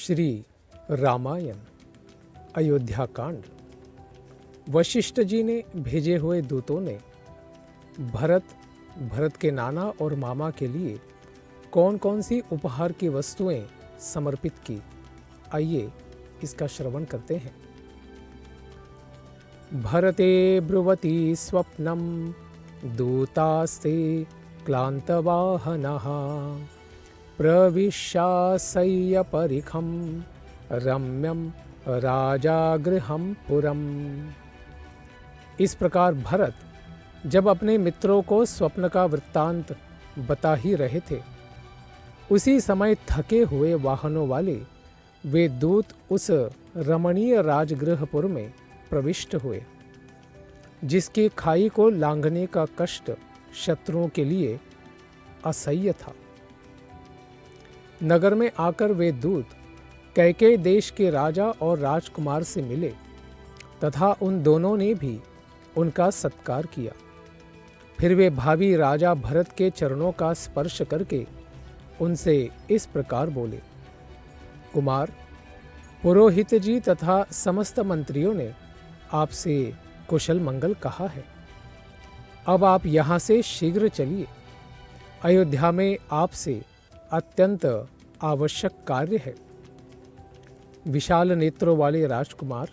श्री रामायण अयोध्या कांड। वशिष्ठ जी ने भेजे हुए दूतों ने भरत के नाना और मामा के लिए कौन कौन सी उपहार की वस्तुएं समर्पित की, आइए इसका श्रवण करते हैं। भरते ब्रुवती स्वप्नम दूतास्ते क्लांतवाहनः प्रविश्यासय्य परिखम रम्यम राजागृहम पुरम। इस प्रकार भरत जब अपने मित्रों को स्वप्न का वृत्तांत बता ही रहे थे, उसी समय थके हुए वाहनों वाले वे दूत उस रमणीय राजगृहपुर में प्रविष्ट हुए, जिसकी खाई को लांघने का कष्ट शत्रुओं के लिए असह्य था। नगर में आकर वे दूत कैकेयी देश के राजा और राजकुमार से मिले तथा उन दोनों ने भी उनका सत्कार किया। फिर वे भावी राजा भरत के चरणों का स्पर्श करके उनसे इस प्रकार बोले, कुमार, पुरोहित जी तथा समस्त मंत्रियों ने आपसे कुशल मंगल कहा है। अब आप यहाँ से शीघ्र चलिए। अयोध्या में आपसे अत्यंत आवश्यक कार्य है। विशाल नेत्रों वाले राजकुमार,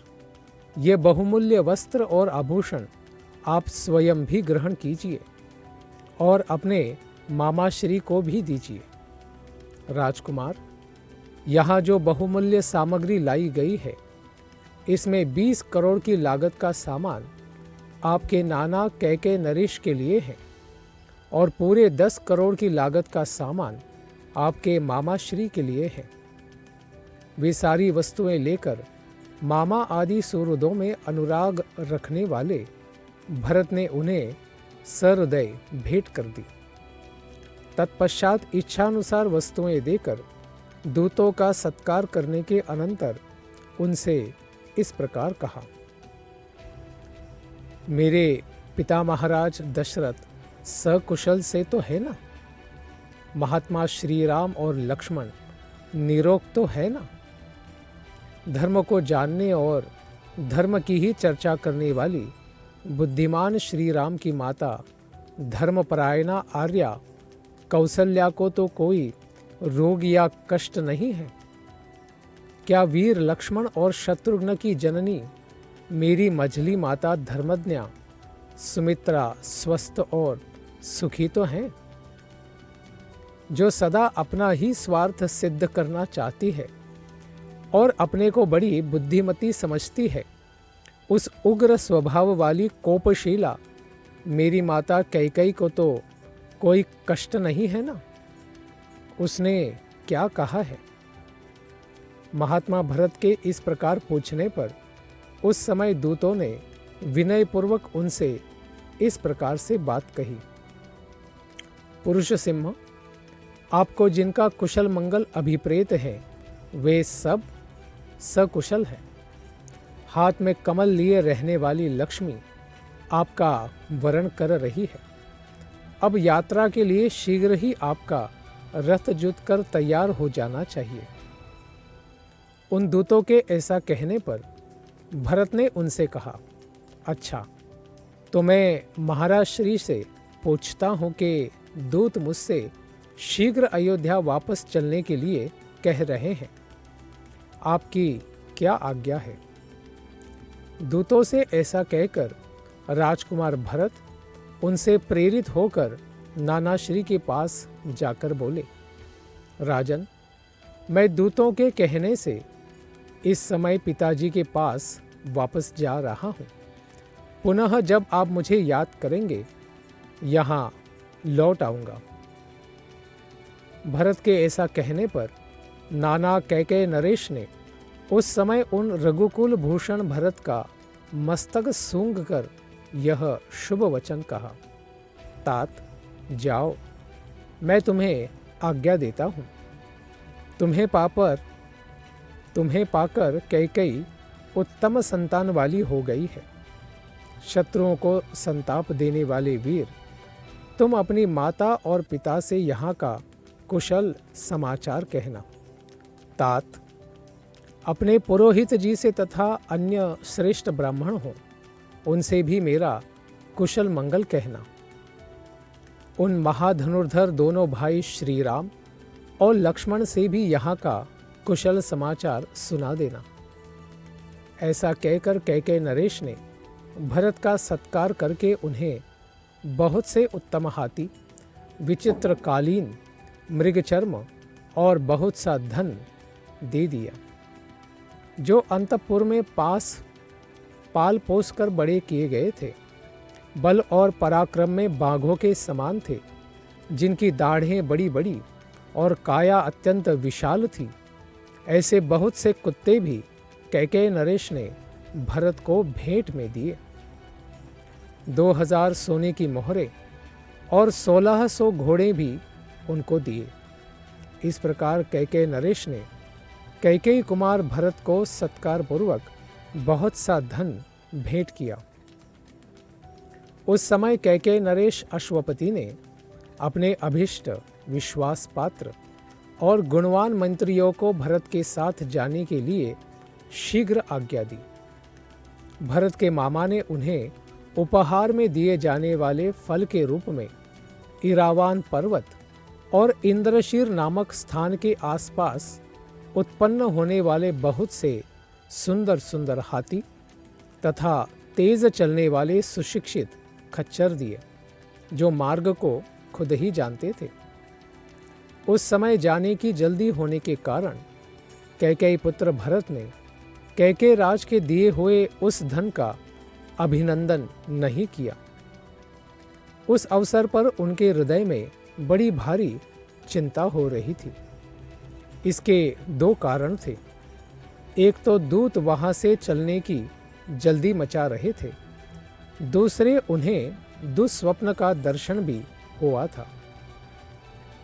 ये बहुमूल्य वस्त्र और आभूषण आप स्वयं भी ग्रहण कीजिए और अपने मामा श्री को भी दीजिए। राजकुमार, यहाँ जो बहुमूल्य सामग्री लाई गई है, इसमें 20 करोड़ की लागत का सामान आपके नाना कैकेयी नरेश के लिए है और पूरे 10 करोड़ की लागत का सामान आपके मामा श्री के लिए है। वे सारी वस्तुएं लेकर मामा आदि सुहृदों में अनुराग रखने वाले भरत ने उन्हें सहृदय भेंट कर दी। तत्पश्चात इच्छानुसार वस्तुएं देकर दूतों का सत्कार करने के अनंतर उनसे इस प्रकार कहा, मेरे पिता महाराज दशरथ सकुशल से तो है ना? महात्मा श्री राम और लक्ष्मण निरोग तो है ना? धर्म को जानने और धर्म की ही चर्चा करने वाली बुद्धिमान श्री राम की माता धर्मपरायणा आर्या कौसल्या को तो कोई रोग या कष्ट नहीं है? क्या वीर लक्ष्मण और शत्रुघ्न की जननी मेरी मझली माता धर्मज्ञा सुमित्रा स्वस्थ और सुखी तो हैं? जो सदा अपना ही स्वार्थ सिद्ध करना चाहती है और अपने को बड़ी बुद्धिमती समझती है, उस उग्र स्वभाव वाली कोपशीला मेरी माता कैकेयी को तो कोई कष्ट नहीं है ना? उसने क्या कहा है? महात्मा भरत के इस प्रकार पूछने पर उस समय दूतों ने विनयपूर्वक उनसे इस प्रकार से बात कही, पुरुष सिंह, आपको जिनका कुशल मंगल अभिप्रेत है वे सब सकुशल है। हाथ में कमल लिए रहने वाली लक्ष्मी आपका वरण कर रही है। अब यात्रा के लिए शीघ्र ही आपका रथ जुत कर तैयार हो जाना चाहिए। उन दूतों के ऐसा कहने पर भरत ने उनसे कहा, अच्छा, तो मैं महाराज श्री से पूछता हूँ कि दूत मुझसे शीघ्र अयोध्या वापस चलने के लिए कह रहे हैं, आपकी क्या आज्ञा है? दूतों से ऐसा कहकर राजकुमार भरत उनसे प्रेरित होकर नाना श्री के पास जाकर बोले, राजन, मैं दूतों के कहने से इस समय पिताजी के पास वापस जा रहा हूँ। पुनः जब आप मुझे याद करेंगे, यहाँ लौट आऊँगा। भरत के ऐसा कहने पर नाना कैकेयी नरेश ने उस समय उन रघुकुल भूषण भरत का मस्तक सूंघ कर यह शुभ वचन कहा, तात, जाओ, मैं तुम्हें आज्ञा देता हूँ। तुम्हें पाकर कैकेयी उत्तम संतान वाली हो गई है। शत्रुओं को संताप देने वाले वीर, तुम अपनी माता और पिता से यहाँ का कुशल समाचार कहना। तात, अपने पुरोहित जी से तथा अन्य श्रेष्ठ ब्राह्मण हों, उनसे भी मेरा कुशल मंगल कहना। उन महाधनुर्धर दोनों भाई श्री राम और लक्ष्मण से भी यहाँ का कुशल समाचार सुना देना। ऐसा कहकर कैकेयी नरेश ने भरत का सत्कार करके उन्हें बहुत से उत्तम हाथी, विचित्र कालीन, मृगचर्म और बहुत सा धन दे दिया, जो अंतपुर में पाल पोस कर बड़े किए गए थे। बल और पराक्रम में बाघों के समान थे, जिनकी दाढ़ें बड़ी बड़ी और काया अत्यंत विशाल थी। ऐसे बहुत से कुत्ते भी कैकेयी नरेश ने भरत को भेंट में दिए। 2000 सोने की मोहरें और 1600 घोड़े भी उनको दिए। इस प्रकार कैकेयी नरेश ने कैकेयी कुमार भरत को सत्कार पूर्वक बहुत सा धन भेंट किया। उस समय कैकेयी नरेश अश्वपति ने अपने अभिष्ट, विश्वास पात्र और गुणवान मंत्रियों को भरत के साथ जाने के लिए शीघ्र आज्ञा दी। भरत के मामा ने उन्हें उपहार में दिए जाने वाले फल के रूप में इरावान पर्वत और इंद्रशीर नामक स्थान के आसपास उत्पन्न होने वाले बहुत से सुंदर सुंदर हाथी तथा तेज चलने वाले सुशिक्षित खच्चर दिए, जो मार्ग को खुद ही जानते थे। उस समय जाने की जल्दी होने के कारण कैकेयी पुत्र भरत ने कैकेयी राज के दिए हुए उस धन का अभिनंदन नहीं किया। उस अवसर पर उनके हृदय में बड़ी भारी चिंता हो रही थी। इसके 2 कारण थे। एक तो दूत वहां से चलने की जल्दी मचा रहे थे, दूसरे उन्हें दुस्वप्न का दर्शन भी हुआ था।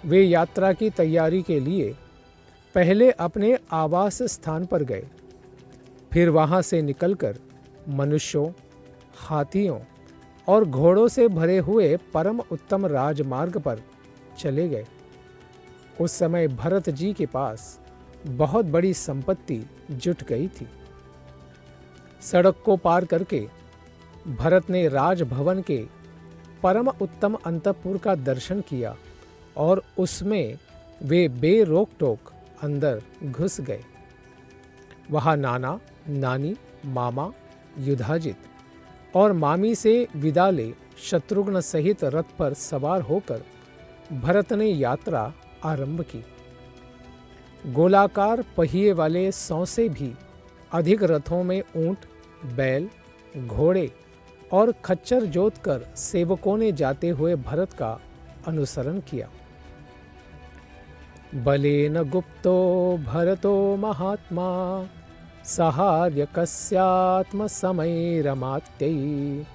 वे यात्रा की तैयारी के लिए पहले अपने आवास स्थान पर गए, फिर वहां से निकलकर मनुष्यों, हाथियों और घोड़ों से भरे हुए परम उत्तम राजमार्ग पर चले गए। उस समय भरत जी के पास बहुत बड़ी संपत्ति जुट गई थी। सड़क को पार करके भरत ने राजभवन के परम उत्तम अंतःपुर का दर्शन किया और उसमें वे बेरोक टोक अंदर घुस गए। वहां नाना, नानी, मामा, युधाजित और मामी से विदा ले शत्रुघ्न सहित रथ पर सवार होकर भरत ने यात्रा आरंभ की। गोलाकार पहिए वाले 100 से भी अधिक रथों में ऊंट, बैल, घोड़े और खच्चर जोतकर सेवकों ने जाते हुए भरत का अनुसरण किया। बलेन गुप्तो भरतो महात्मा सहार्य कस्यात्म समय रमात्यै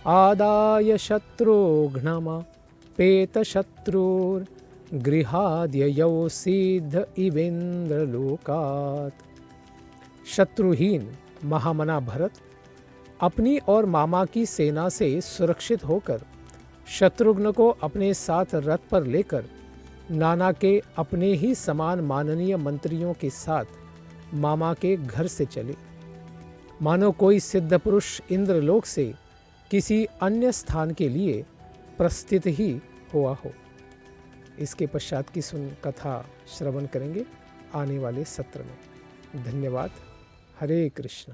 आदाय शत्रुघ्नम पेत शत्रुर गृहाद्ययौ सिद्ध इवेन्द्र लोकात्। शत्रुहीन महामना भरत अपनी और मामा की सेना से सुरक्षित होकर शत्रुघ्न को अपने साथ रथ पर लेकर नाना के अपने ही समान माननीय मंत्रियों के साथ मामा के घर से चले, मानो कोई सिद्ध पुरुष इंद्रलोक से किसी अन्य स्थान के लिए प्रस्थित ही हुआ हो। इसके पश्चात की कथा श्रवण करेंगे आने वाले सत्र में। धन्यवाद। हरे कृष्ण।